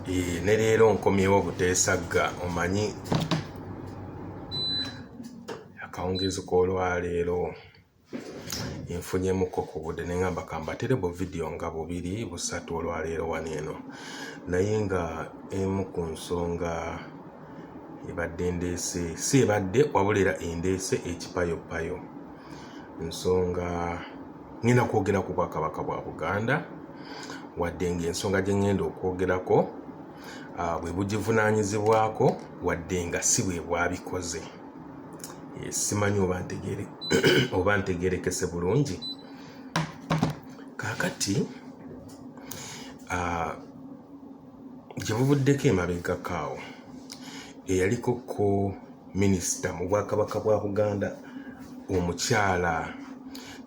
Ne leero nkomyewo buteesagga omanyi akawungeezi k'olwaleero nfunyemuko ku budde ne ngamba kambatere bu vidiyo nga bubiri busatu olwaleero wano eno naye nga emu ku nsonga ebadde ndeese si ebadde wabula era endeese ekipayopayo nsonga ngenda kwogera ku Bwakabaka bwa Buganda wadde ng'ensonga gye ngenda okwogerako bwe bugivunaanyizibwako wadde nga si bwe bwabikoze. Simanyi oba ntegeerekese bulungi. Kaakati gye buvuddeko emabegako awo eyaliko ko minisita mu Bwakabaka bwa Buganda omukyala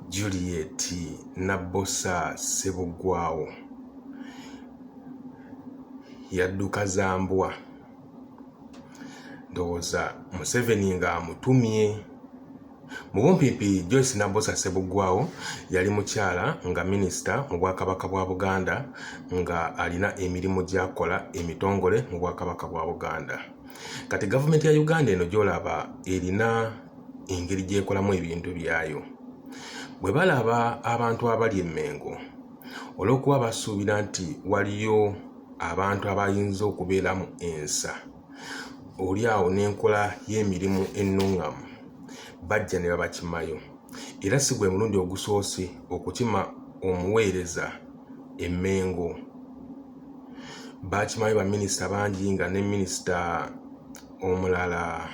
Juliet Nabbosa Ssebuggwawo yadduka za mbwa. Ndowooza Museveni ng'amutumye mu bumpimpi. Joyce Nabbosa Ssebuggwawo yali mukyala nga minisita mu Bwakabaka bwa Buganda nga alina emirimu gy'akola emitongole mu Bwakabaka bwa Buganda. Kati gavumenti ya Uganda eno gy'olaba erina engeri gy'ekolamu ebintu byayo. Bwe balaba abantu abali e Mengo olw'okuba basuubira nti waliyo abantu abayinza okubeeramu ensa, oli awo n'enkola y'emirimu ennungamu, bajja ne babakimayo. Era si gwe mulundi ogusoose okukima omuweereza e Mengo. Bakimayo baminisita bangi nga ne minisita omulala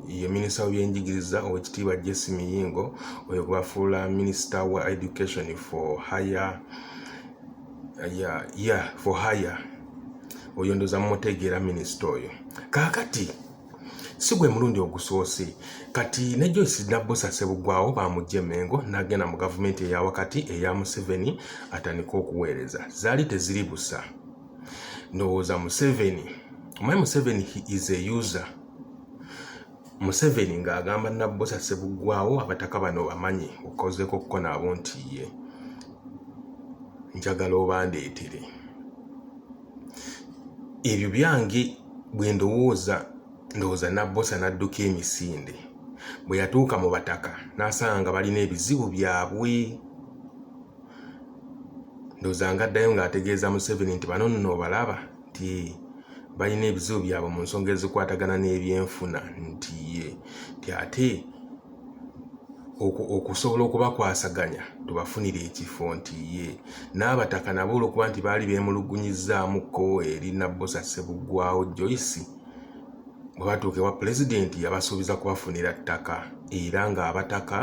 ye minisita w'ebyenjigiriza owekitiibwa Jesse Miyingo, oyo gwe bafuula minisita wa education for higher oyo ndoza mumutegeera minisita oyo. Kaakati si gwe mulundi ogusoose kati ne Joyce Nabbosa Ssebuggwawo bamugye Mengo n'agenda mu gavumenti eya wakati eya Museveni atandika okuweereza. Zaali teziri busa. Ndowooza Museveni, omanyi Museveni he is a user. Museveni ng'agamba Nabbosa Ssebuggwawo abataka bano bamanyi okozeko ko nabo nti ye njagala obandeetere. Ebyo byange bwe ndowooza Nabbosa n'adduka emisinde. Bwe yatuuka mu bataka n'asanga balina ebizibu byabwe. Ndowooza ng'addayo ng'ategeeza Museveni nti bano nno obalaba nti balina ebizibu byabwe mu nsonga ezikwatagana n'ebyenfuna nti ye nti ate okusobola okubakwasaganya tubafunire ekifo nti ye n'abataka nabo olw'okuba nti baali beemulugunyizaamuko eri Nabbosa Ssebuggwawo Joyce bwe batuuka ewa pulezidenti yabasuubiza kubafunira ttaka era ng'abataka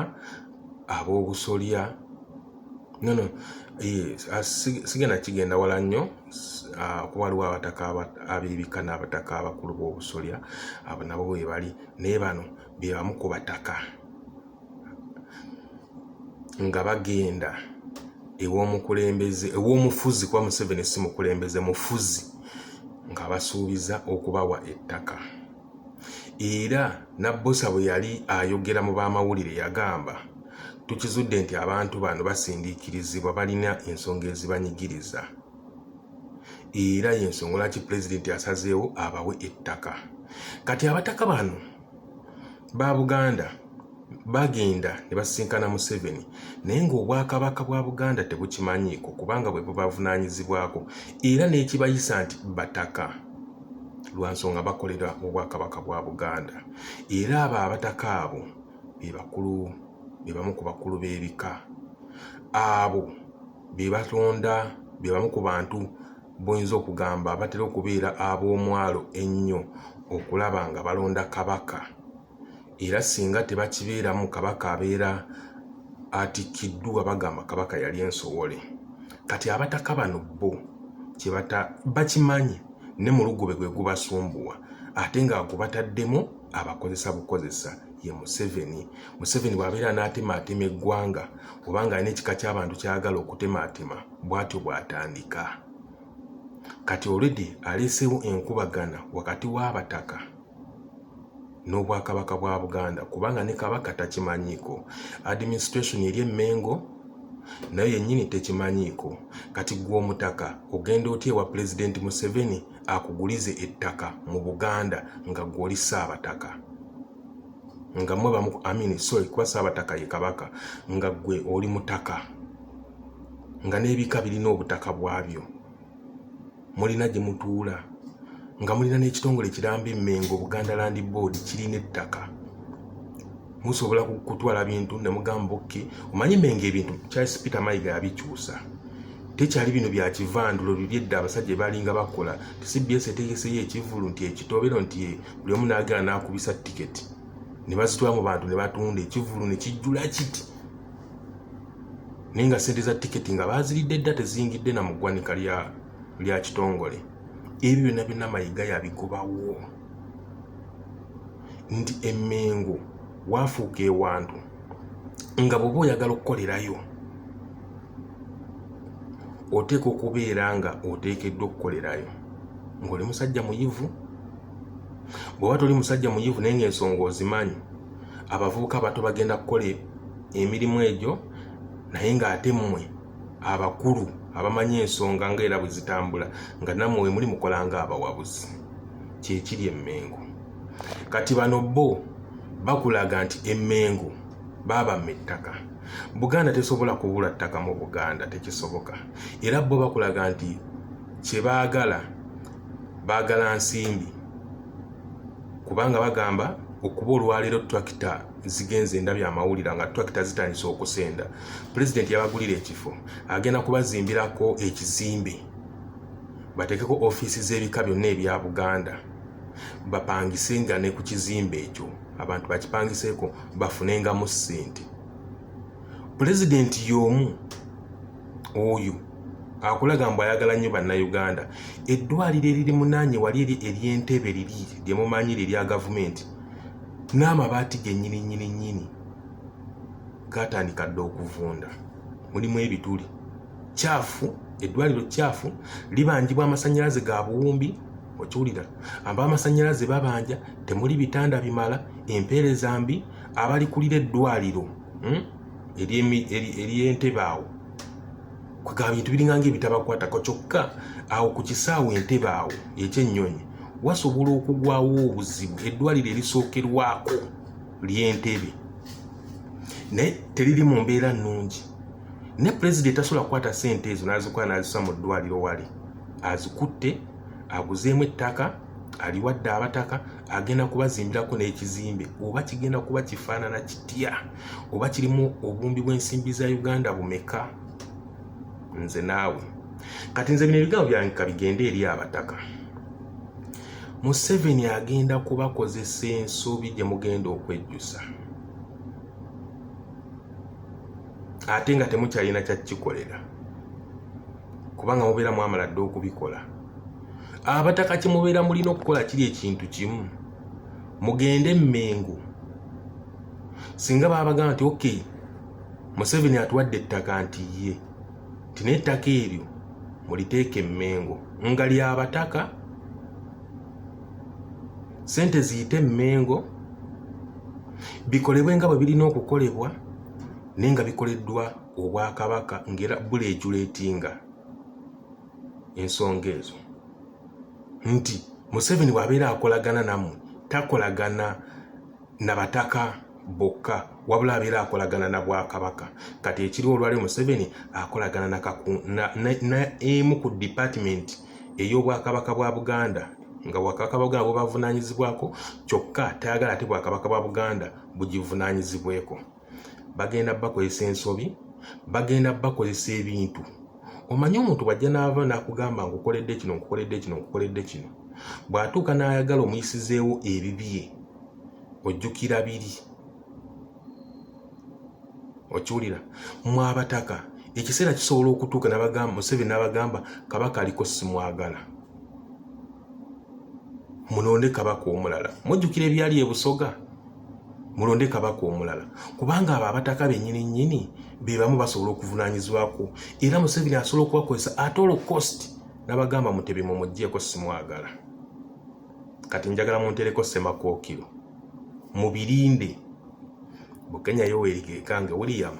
ab'obusolya sigenda kigenda wala nnyo kuba waliwo abataka ab'ebika n'abataka abakulu b'obusolya abo nabo bwe bali naye bano be bamu ku bataka nga bagenda ew'omufuzi kuba Museveni si mukulembeze mufuzi nga basuubiza okubawa ettaka. Era Nabbosa bwe yali ayogera mu b'amawulire yagamba tukizudde nti abantu bano basindiikirizibwa balina ensonga ezibanyigiriza era y'ensonga lwaki pulezidenti asazeewo abawe ettaka. Kati abataka bano ba Buganda bagenda ne basisinkana Museveni naye ng'Obwakabaka bwa Buganda tebukimanyiiko kubanga bwe bubavunaanyizibwako era n'ekibayisa nti bataka lwa nsonga bakolera Obwakabaka bwa Buganda. Era abo abataka abo be bamu ku bakulu b'ebika, abo be batonda, be bamu ku bantu boyinza okugamba batera okubeera ab'omwalo ennyo okulaba nga balonda kabaka. Era singa tebakibeeramu kabaka abeera atikiddwa bagamba kabaka yali ensowole. Kati abataka bano bo bakimanyi ne mu lugube gwe gubasumbuwa ate nga gubataddemu abakozesa bukozesa ye Museveni. Museveni bw'abeera n'atemaatema eggwanga obanga alina ekika ky'abantu kyagala okutemaatema bw'atyo bw'atandika. Kati already aleeseewo enkubagana wakati w'abataka n'Obwakabaka bwa Buganda kubanga ne kabaka takimanyiiko. Administration eri e Mengo nayo yennyini tekimanyiiko. Kati gwe omutaka ogenda otya ewa Pulezidenti Museveni akugulize ettaka mu Buganda nga gwoli Saabataka nga mwe bamu kuba Saabataka ye kabaka nga gwe oli mutaka nga n'ebika birina obutaka bwabyo mulina gye mutuula nga mulina n'ekitongole kiramba Emmengo Buganda Land Board kirina ettaka musobola kutwala bintu ne mugamba okke omanyi Emmengo ebintu Charles Peter Mayiga yabikyusa tekyali bino bya kivandulo bibyedda abasajja balinga bakola CBS etegeseyo ekivulu nti ekitobero nti buli omu n'agala n'akubisa tiketi ne bazitwala mu bantu ne batunda ekivulu ne kijjula kiti naye nga sente za tiketi nga baziridde dda teziyingidde na mu ggwanika lya kitongole. Ebyo byonna byonna Mayiga yabigobawo nti Emmengo waafuuka ewantu nga bw'oba oyagala okukolerayo oteeka okubeera nga oteekeddwa okukolerayo ng'oli musajja muyivu. Bw'oba toli musajja muyivu naye ng'ensonga ozimanyi, abavubuka abato bagenda kukola emirimu egyo naye ng'ate mmwe abakulu abamanyi ensonga ng'era bwe zitambula nga nammwe muli mukola ng'abawabuzi. Kyekiri Emmengo. Kati bano bo bakulaga nti Emmengo baabamma ettaka. Buganda tesobola kubula ttaka mu Buganda, tekisoboka. Era bo bakulaga nti kye baagala nsimbi kubanga bagamba okuba olwaleero tractor zigenze ndabya amawulira nga tractor zitandise okusenda. President yabagulira ekifo agenda kubazimbirako ekizimbe bateekeko ofiisi z'ebika byonna ebya Buganda bapangise nga ne ku kizimbe ekyo abantu bakipangiseeko bafunengamu ssente. President y'omu oyo akulaga mbu ayagala nnyo bannayuganda. Eddwaliro eriri munaanye wali ery'Entebbe liri lye mumanyire erya gavumenti n'amabaati gennyini gatandika dda okuvunda, mulimu ebituli kyafu. Eddwaliro kyafu libanjibwa amasannyalaze ga buwumbi, okiwulira ab'amasannyalaze babanja, temuli bitanda bimala, empeereza mbi. Abalikulira eddwaliro ery'Entebbe awo kwegaba bintu biringa ng'ebitabakwatako kyokka awo ku kisaawe Entebbe awo ekyennyonyi wasobola okugwawo obuzibu. Eddwaliro erisookerwako ly'Entebbe naye teriri mu mbeera nnungi. Ne President tasobola kukwata ssente ezo n'azikola n'azisa mu ddwaliro wali, azikutte aguzeemu ettaka, aliwadde Abataka, agenda kubazimbirako n'ekizimbe. Oba kigenda kuba kifaanana kitya, oba kirimu obumbi bw'ensimbi za Uganda bumeka? Nze naawe kati nze bino ebigambo byange kabigende eri Abataka. Museveni agenda kubakozesa ensobi gye mugenda okwejjusa ate nga temukyalina kyakikolera kubanga mubeera mwamala dde okubikola. Abataka kye mubeera mulina okukola kiri ekintu kimu, mugende Emmengo. Singa babagamba nti okay Museveni atuwadde ettaka nti ye nti n'ettaka eryo muliteeke Emmengo nga lya Abataka, sente ziyite Emmengo, bikolebwe nga bwe birina okukolebwa naye nga bikoleddwa Obwakabaka ng'era buleejuleetinga ensonga ezo. Nti Museveni bw'abeera akolagana nammwe takolagana na Bataka bokka wabula abeera akolagana na Bwakabaka. Kati ekiri olwali Museveni akolagana na emu ku department ey'Obwakabaka bwa Buganda nga Bwakabaka bwa Buganda bwe bavunaanyizibwako kyokka tayagala ate Bwakabaka bwa Buganda bugivunaanyizibweko. Bagenda bakozesa ensobi, bagenda bakozesa ebintu. Omanyi omuntu bw'ajja n'ava n'akugamba nkukoledde kino nkukoledde kino nkukoledde kino, bw'atuuka n'ayagala omuyisizeewo ebibye ojjukira biri. Okiwulira? Mu Abataka ekiseera kisobola okutuuka n'abagamba Museveni n'abagamba Kabaka aliko simwagala, mulonde Kabaka omulala. Mujjukira ebyali e Busoga, mulonde Kabaka omulala kubanga abo Abataka bennyini nnyini be bamu basobola okuvunaanyizibwako era Museveni asobola okubakozesa at all cost n'abagamba Mutebi mumuggyeeko simwagala. Kati njagala muntereko Ssemakookiro mubirinde. Bukenya Yoweri Gekange William.